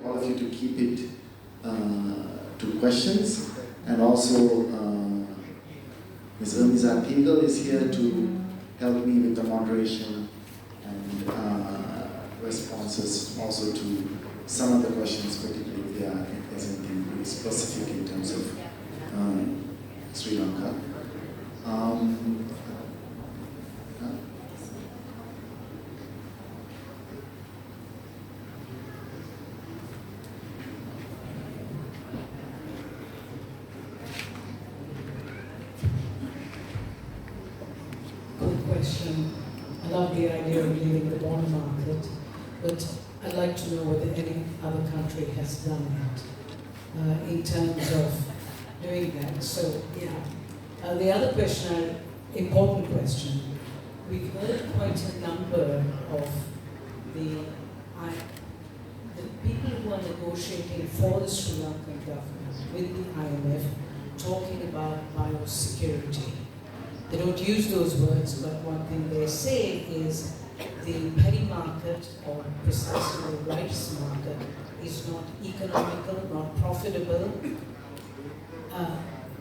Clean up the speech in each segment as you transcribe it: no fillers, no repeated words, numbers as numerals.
all of you to keep it to questions, and also Ms. Ermiza Pingel is here to help me with the moderation and responses also to some of the questions, particularly if there is anything really specific in terms of Sri Lanka. I love the idea of leaving the bond market, but I'd like to know whether any other country has done that in terms of doing that. So, yeah. The other question, important question, we've heard quite a number of the people who are negotiating for the Sri Lankan government with the IMF talking about biosecurity. They don't use those words, but one thing they say is the petty market, or precisely the rice market, is not economical, not profitable.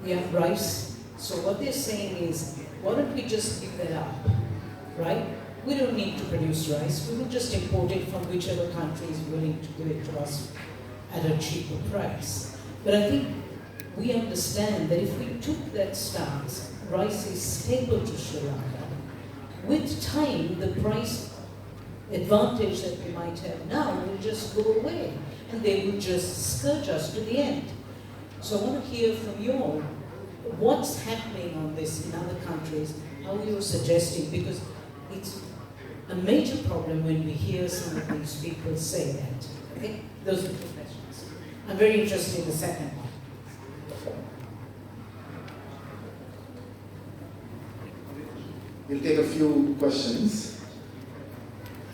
We have rice. So what they're saying is, why don't we just give that up, right? We don't need to produce rice. We will just import it from whichever country is willing to give it to us at a cheaper price. But I think we understand that if we took that stance, rice is staple to Sri Lanka. With time, the price advantage that we might have now will just go away, and they will just scourge us to the end. So I want to hear from you all, what's happening on this in other countries, how you're suggesting, because it's a major problem when we hear some of these people say that. Okay? Those are the questions. I'm very interested in the second one. We'll take a few questions.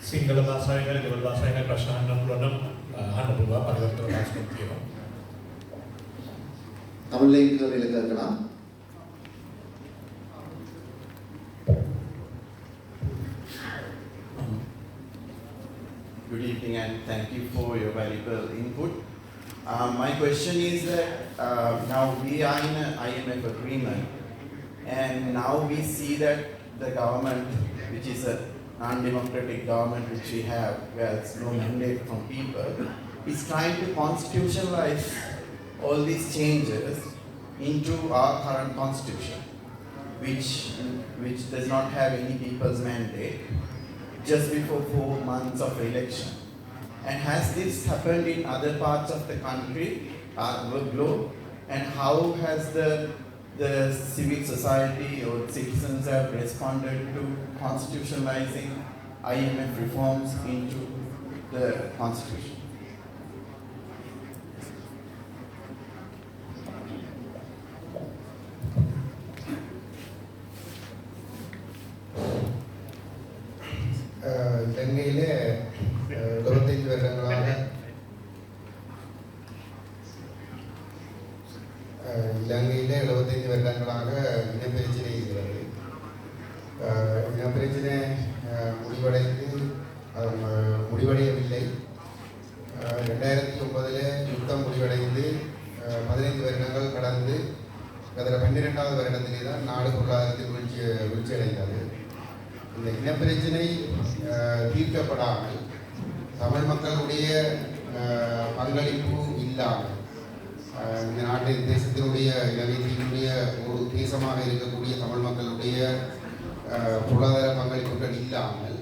Sinhala භාෂාවෙන් හරි දෙමළ භාෂාවෙන් හරි ප්‍රශ්න අහන්න පුළුවන් නම් අහන්න පුළුවන් පරිවර්තන භාෂාවක් තියෙනවා. தமிழ்லையும் கேள்விகளை கேட்கலாம். Good evening and thank you for your valuable input. My question is that now we are in an IMF agreement, and now we see that the government, which is a non-democratic government which we have, where there's no mandate from people, is trying to constitutionalize all these changes into our current constitution, which does not have any people's mandate, just before 4 months of election. And has this happened in other parts of the country, the globe, and how has the civil society or citizens have responded to constitutionalizing IMF reforms into the constitution? இலங்கையிலே 25 வருடங்களாக இனப்பிரச்சனை இருக்கிறது. இனப்பிரச்சனை முடிவடையவில்லை. 2009 யுத்தம் முடிவடைந்து 15 வருடங்கள் கடந்து அதில் 12வது வருடத்திலே தான் நாடு பொருளாதாரத்தில் வீழ்ச்சி அடைந்தது. இந்த இனப்பிரச்சனை தீர்க்கப்படாமல் தமிழ் மக்களுடைய பங்களிப்பு இல்லாமல் இந்த நாட்டின் தேசத்தினுடைய இலங்கையினுடைய ஒரு தேசமாக இருக்கக்கூடிய தமிழ் மக்களுடைய பொருளாதார பங்களிப்புகள் இல்லாமல்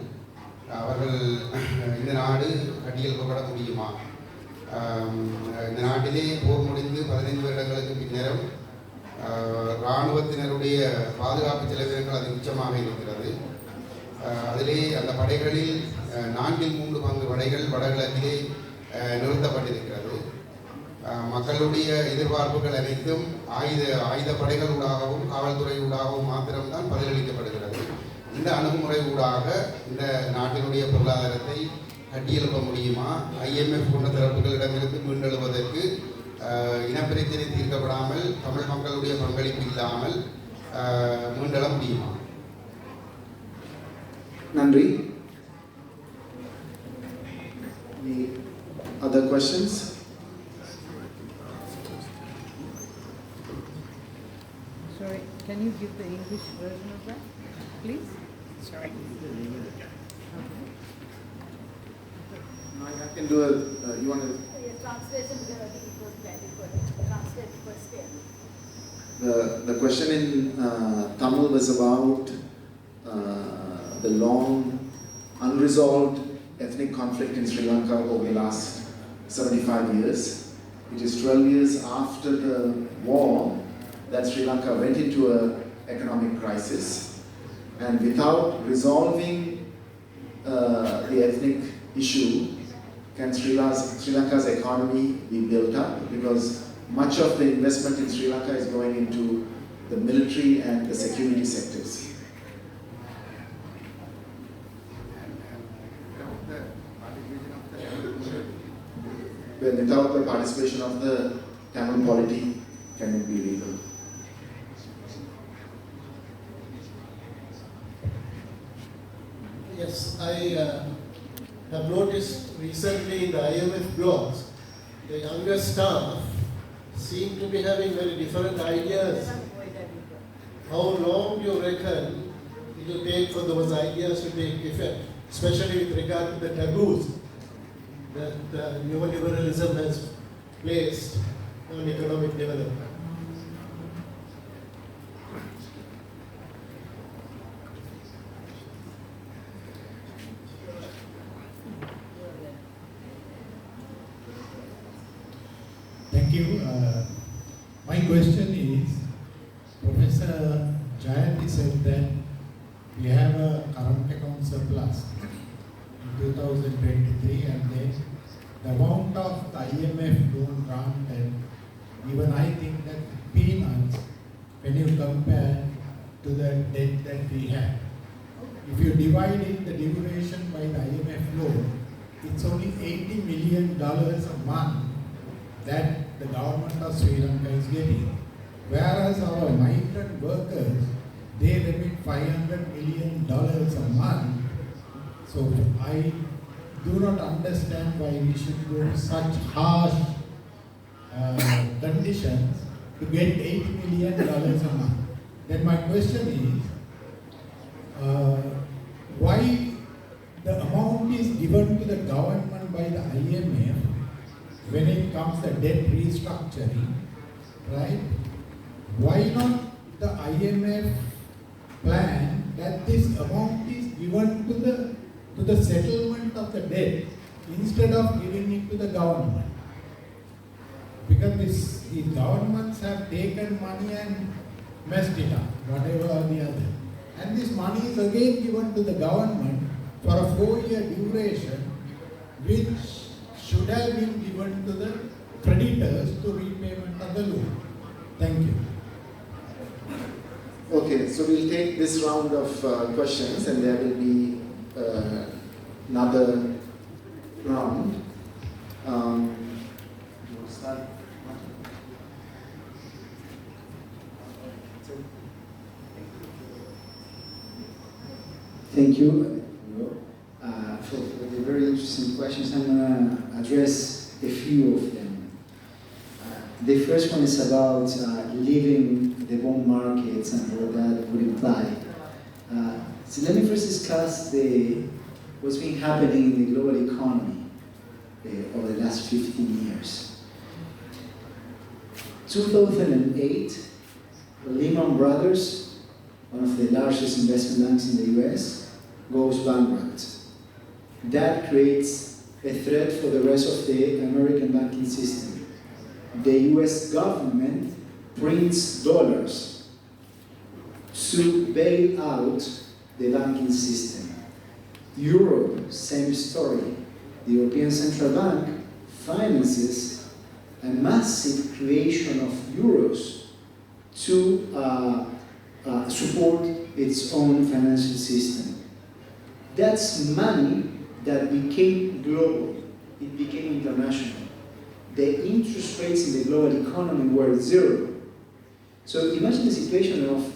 அவர்கள் இந்த நாடு கட்டியெழுப்பப்பட முடியுமா? இந்த நாட்டிலே போர் முடிந்து 15 வருடங்களுக்கு பின்னரும் இராணுவத்தினருடைய பாதுகாப்பு செலவினங்கள் அது உச்சமாக இருக்கிறது. அதிலே அந்த படைகளில் 4/3 பங்கு படைகள் வடகிழக்கிலே நிறுத்தப்பட்டிருக்கிறது. மக்களுடைய எதிர்பார்ப்புகள் அனைத்தும் ஆயுத படைகளூடாகவும் காவல்துறையூடாகவும் மாத்திரம்தான் பதிலளிக்கப்படுகிறது. இந்த அணுகுமுறை ஊடாக இந்த நாட்டினுடைய பொருளாதாரத்தை கட்டியெழுப்ப முடியுமா? IMF போன்ற தரப்புகளிடமிருந்து மீண்டெழுவதற்கு இனப்பிரச்சனை தீர்க்கப்படாமல் தமிழ் மக்களுடைய பங்களிப்பு இல்லாமல் மீண்டெழ முடியுமா? நன்றி. The other question questions? Sorry, can you give the English version of that, please? Sorry. I can do it. You want to? Translation translate first. The question in Tamil was about the long unresolved ethnic conflict in Sri Lanka over the last 75 years. It is 12 years after the war that Sri Lanka went into an economic crisis, and without resolving the ethnic issue, can Sri Lanka's economy be built up? Because much of the investment in Sri Lanka is going into the military and the security sectors. But without the participation of the Tamil polity, can it be rebuilt? Yes, I have noticed recently in the IMF blogs, the younger staff seem to be having very different ideas. How long do you reckon it will take for those ideas to take effect, especially with regard to the taboos that neoliberalism has placed on economic development? Thank you. My question is, Professor Jayanti said that we have a current account surplus in 2023, and then the amount of the IMF loan grant, and even I think that peanuts when you compare to the debt that we have. If you divide in the duration by the IMF loan, it's only $80 million a month that the government of Sri Lanka is getting. Whereas our migrant workers, they remit $500 million a month. So I do not understand why we should go to such harsh conditions to get $80 million a month. Then my question is, why the amount is given to the government by the IMF when it comes to debt restructuring, right? Why not the IMF plan that this amount is given to the settlement of the debt instead of giving it to the government? Because these governments have taken money and messed it up, whatever or the other. And this money is again given to the government for a 4-year duration, which should have been given to the creditors to repayment of the loan. Thank you. Okay, so we'll take this round of questions, and there will be another round. We'll start. Thank you for the very interesting questions. I'm going to address a few of them. The first one is about leaving the bond markets and what that would imply. So let me first discuss what's been happening in the global economy over the last 15 years. 2008, Lehman Brothers, one of the largest investment banks in the US, goes bankrupt. That creates a threat for the rest of the American banking system. The US government prints dollars to bail out the banking system. Europe, same story. The European Central Bank finances a massive creation of euros to support its own financial system. That's money that became global. It became international. The interest rates in the global economy were zero. So imagine the situation of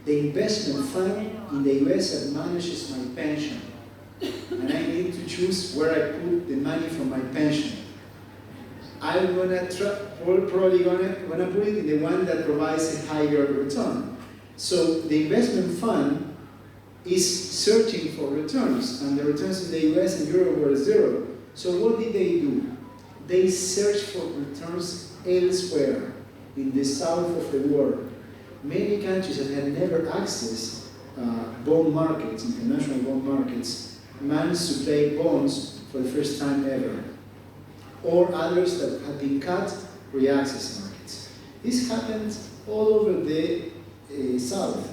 the investment fund in the US that manages my pension. And I need to choose where I put the money from my pension. I'm probably gonna put it in the one that provides a higher return. So the investment fund is searching for returns, and the returns in the US and Europe were zero. So what did they do? They searched for returns elsewhere, in the south of the world. Many countries that had never accessed bond markets, international bond markets, managed to play bonds for the first time ever. Or others that had been cut, re-access markets. This happened all over the south.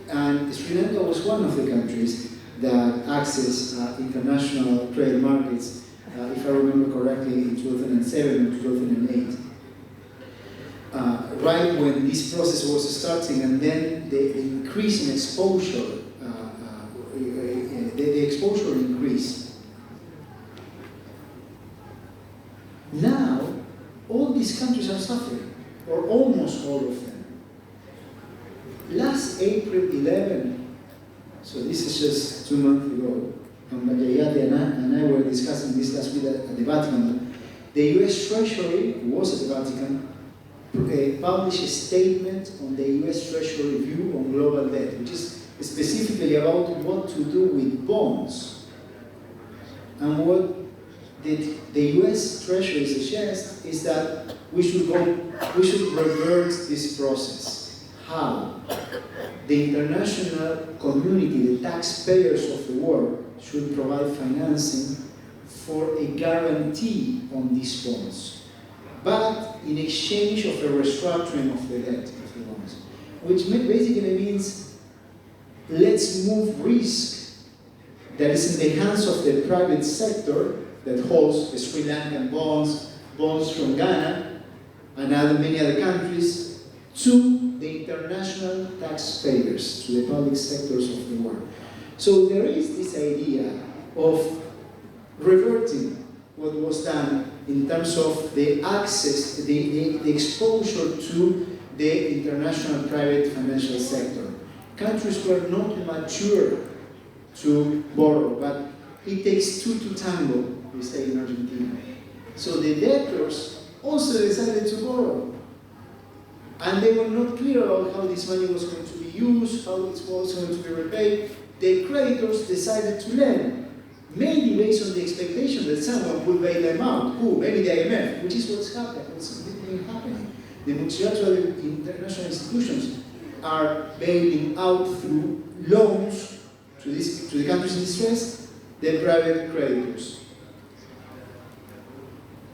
And Sri Lanka was one of the countries that accessed international trade markets, if I remember correctly, in 2007 and 2008. Right when this process was starting, and then the increase in exposure, the exposure increased. Now, all these countries are suffering, or almost all of them. Last April 11, so this is just 2 months ago, and Yayati and I were discussing this last week at the Vatican. The US Treasury, who was at the Vatican, published a statement on the US Treasury view on global debt, which is specifically about what to do with bonds. And what the US Treasury suggests is that we should revert this process. How? The international community, the taxpayers of the world, should provide financing for a guarantee on these bonds, but in exchange of a restructuring of the debt of the bonds, which basically means let's move risk that is in the hands of the private sector that holds the Sri Lankan bonds from Ghana and many other countries, to the international taxpayers, to the public sectors of the world. So there is this idea of reverting what was done in terms of the access, the exposure to the international private financial sector. Countries were not mature to borrow, but it takes two to tango, we say in Argentina. So the debtors also decided to borrow. And they were not clear about how this money was going to be used, how it was going to be repaid. The creditors decided to lend, mainly based on the expectation that someone would bail them out. Who? Maybe the IMF, which is what's been happening. The multilateral international institutions are bailing out through loans to the countries in distress, the private creditors.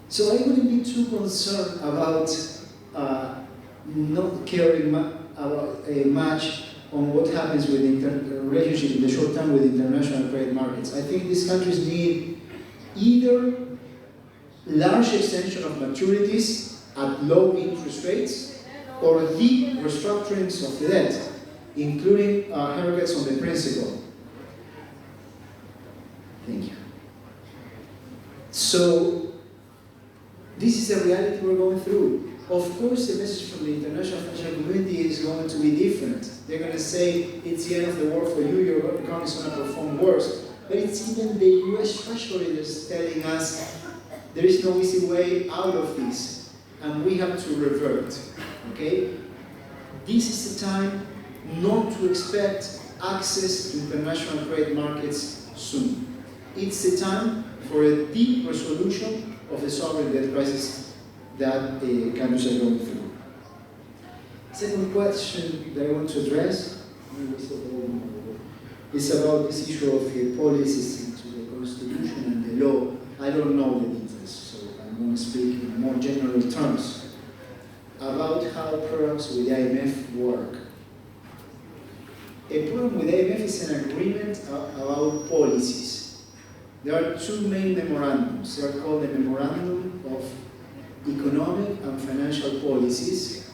So I wouldn't be too concerned about not caring much on what happens with the relationship in the short term with international credit markets. I think these countries need either large extension of maturities at low interest rates or deep restructurings of the debt, including haircuts on the principal. Thank you. So, this is the reality we're going through. Of course, the message from the international financial community is going to be different. They're going to say, it's the end of the world for you, your economy is going to perform worse. But it's even the US Treasury that's telling us there is no easy way out of this, and we have to revert, okay? This is the time not to expect access to international credit markets soon. It's the time for a deep resolution of the sovereign debt crisis that countries are going through. Second question that I want to address is about this issue of the policies into the Constitution and the law. I don't know the details, so I'm going to speak in more general terms about how programs with the IMF work. A program with the IMF is an agreement about policies. There are two main memorandums. They are called the Memorandum of Economic and Financial Policies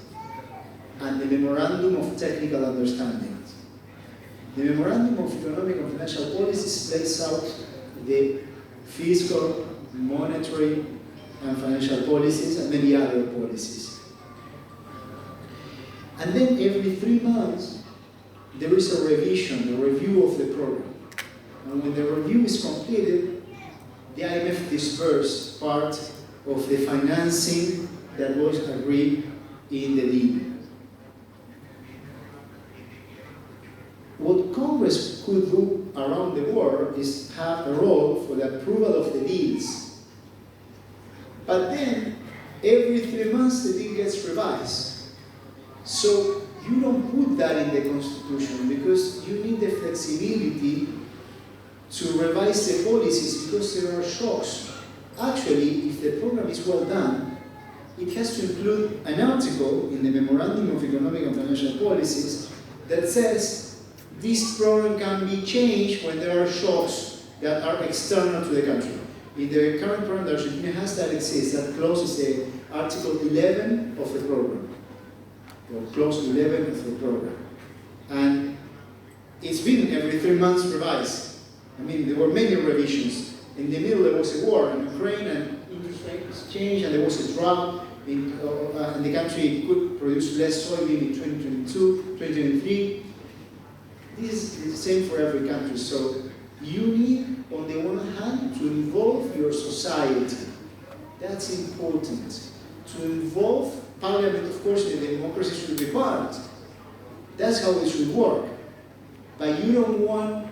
and the Memorandum of Technical Understanding. The Memorandum of Economic and Financial Policies lays out the fiscal, monetary, and financial policies and many other policies. And then every 3 months, there is a revision, a review of the program. And when the review is completed, the IMF disburses part of the financing that was agreed in the deal. What Congress could do around the world is have a role for the approval of the deals. But then, every 3 months the deal gets revised. So you don't put that in the Constitution because you need the flexibility to revise the policies because there are shocks. Actually, if the program is well done, it has to include an article in the Memorandum of Economic and Financial Policies that says this program can be changed when there are shocks that are external to the country. In the current program that Argentina has, that exists, that clause is the Article 11 of the program, or Clause 11 of the program. And it's been every 3 months revised. I mean, there were many revisions. In the middle, there was a war in Ukraine, and interest rates changed, and there was a drought, and the country could produce less soybean in 2022, 2023. This is the same for every country. So you need, on the one hand, to involve your society. That's important. To involve Parliament, of course, the democracy should be part. That's how it should work. But you don't want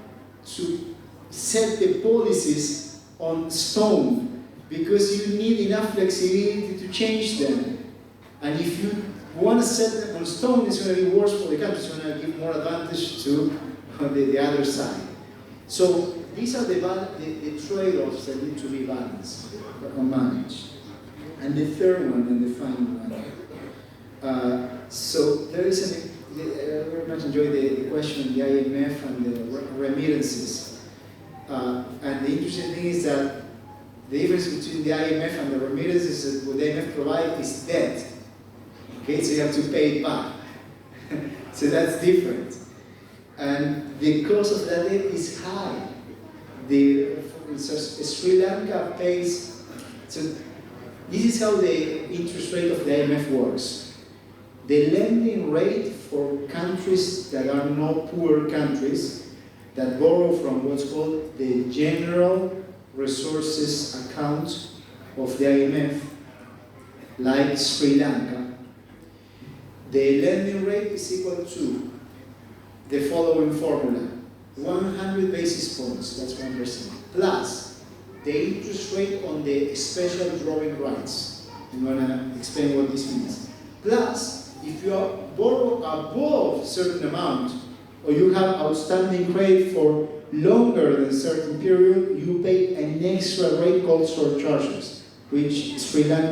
to set the policies on stone because you need enough flexibility to change them. And if you want to set them on stone, it's going to be worse for the country. It's going to give more advantage to the other side. So these are the trade-offs that need to be balanced or managed. And the third one, and the final one. So there is I very much enjoy the question of the IMF and the remittances. And the interesting thing is that the difference between the IMF and the remittances is that what the IMF provides is debt. Okay, so you have to pay it back. So that's different. And the cost of that debt is high. Sri Lanka pays, so this is how the interest rate of the IMF works. The lending rate for countries that are not poor countries, that borrow from what's called the General Resources Account of the IMF, like Sri Lanka, the lending rate is equal to the following formula: 100 basis points, that's 1%, plus the interest rate on the special drawing rights. I'm going to explain what this means. Plus, if you borrow above a certain amount, or you have outstanding credit for longer than a certain period, you pay an extra rate called surcharges, which Sri Lanka